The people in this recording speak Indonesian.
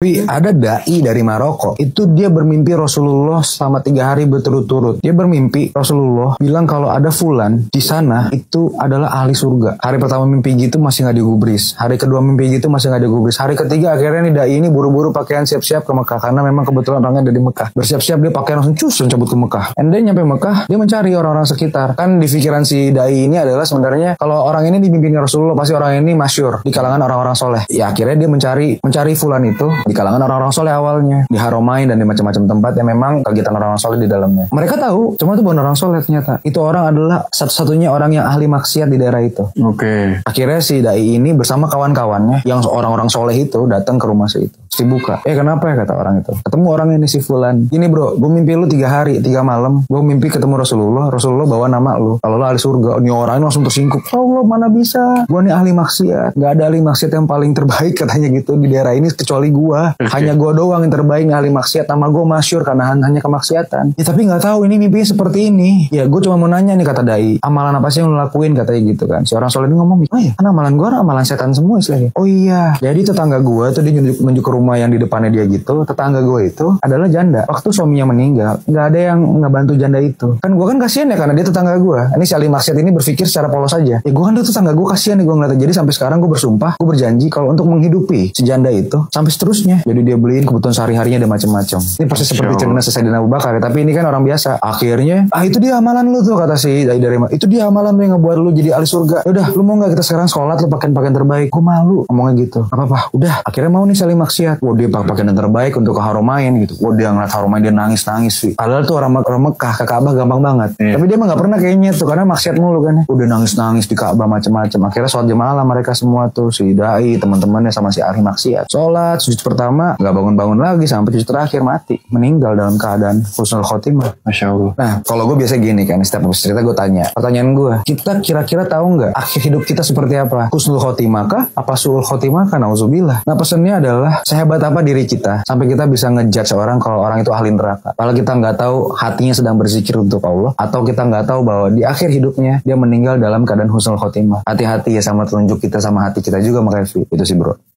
Tapi ada dai dari Maroko, itu dia bermimpi Rasulullah selama 3 hari berturut-turut. Dia bermimpi Rasulullah bilang kalau ada fulan di sana itu adalah ahli surga. Hari pertama mimpi gitu masih nggak digubris. Hari kedua mimpi gitu masih nggak digubris. Hari ketiga akhirnya nih dai ini buru-buru pakaian siap-siap ke Mekah karena memang kebetulan orangnya dari Mekah. Bersiap-siap dia pakaian langsung cabut ke Mekah. And then nyampe Mekah dia mencari orang-orang sekitar. Kan di pikiran si dai ini adalah sebenarnya kalau orang ini dipimpin Rasulullah pasti orang ini masyhur di kalangan orang-orang soleh. Ya akhirnya dia mencari fulan itu di kalangan orang-orang soleh awalnya, di Haromain dan di macam-macam tempat yang memang kegiatan orang-orang soleh di dalamnya. Mereka tahu, cuma itu bukan orang soleh ternyata. Itu orang adalah satu-satunya orang yang ahli maksiat di daerah itu. Oke. Akhirnya si dai ini bersama kawan-kawannya yang orang-orang soleh itu datang ke rumah si itu. Dibuka. Kenapa ya kata orang itu? Ketemu orang ini si fulan. Gini bro, gue mimpi lu 3 hari 3 malam. Gue mimpi ketemu Rasulullah. Rasulullah bawa nama lu. Kalau lu ahli surga, ini orang ini langsung tersingkuk. Allah mana bisa? Gue nih ahli maksiat. Gak ada ahli maksiat yang paling terbaik katanya gitu di daerah ini kecuali gue. Hanya gue doang yang terbaik nih ahli maksiat. Nama gue masyhur karena hanya kemaksiatan. Ya tapi gak tahu ini mimpinya seperti ini. Ya gue cuma mau nanya nih kata dai. Amalan apa sih yang lu lakuin katanya gitu kan. Si orang soleh ini ngomong, oh ya kan amalan gue amalan setan semua istilahnya. Oh iya. Jadi tetangga gue tuh dia nunjuk ke rumah yang di depannya dia gitu. Tetangga gue itu adalah janda. Waktu suaminya meninggal gak ada yang ngebantu janda itu. Kan gue kan kasihan ya karena dia tetangga gue. Ini si ahli maksiat ini berpikir secara polos aja. Ya gue kan tuh tetangga gue kasihan nih gue ngeliatnya. Jadi sampai sekarang gue bersumpah, gue berjanji kalau untuk menghidupi si janda itu sampai seterusnya. Jadi dia beliin kebutuhan sehari-harinya dan macam-macam. Ini persis seperti cerita Sayyidina Abu Bakar. Tapi ini kan orang biasa. Akhirnya, itu dia amalan lu tuh kata si dai dari itu dia amalan lu yang ngebuat lu jadi ahli surga. Udah, lu mau nggak kita sekarang sholat lu pakaian terbaik? Gue malu ngomongnya gitu. Apa-apa? Udah. Akhirnya mau nih saling maksiat. Wah dia pakaian yang terbaik untuk ke Haromain gitu. Wah dia ngeliat Haromain dia nangis-nangis sih. Padahal tuh orang Mekah ke Ka'bah gampang banget. Tapi dia mah nggak pernah kayaknya tuh karena maksiat mulu kan. Udah nangis-nangis di Ka'bah macam-macam. Akhirnya sholat jamaah lah mereka semua tuh si dai teman-temannya sama si ahli maksiat. Sholat sujud pertama nggak bangun-bangun lagi sampai sujud terakhir mati meninggal dalam keadaan husnul khotimah. Masya Allah. Nah kalau gue biasa gini kan setiap habis cerita gue tanya pertanyaan gue, kita kira-kira tahu nggak akhir hidup kita seperti apa? Husnul khotimah kah? Apa suul khotimah kah? Nauzubillah. Nah pesannya adalah sehebat apa diri kita sampai kita bisa ngejudge orang kalau orang itu ahli neraka. Kalau kita nggak tahu hatinya sedang berzikir untuk Allah atau kita nggak tahu bahwa di akhir hidupnya dia meninggal dalam keadaan husnul khotimah. Hati-hati ya sama telunjuk kita sama hati kita juga Mas Revi. Itu sih bro.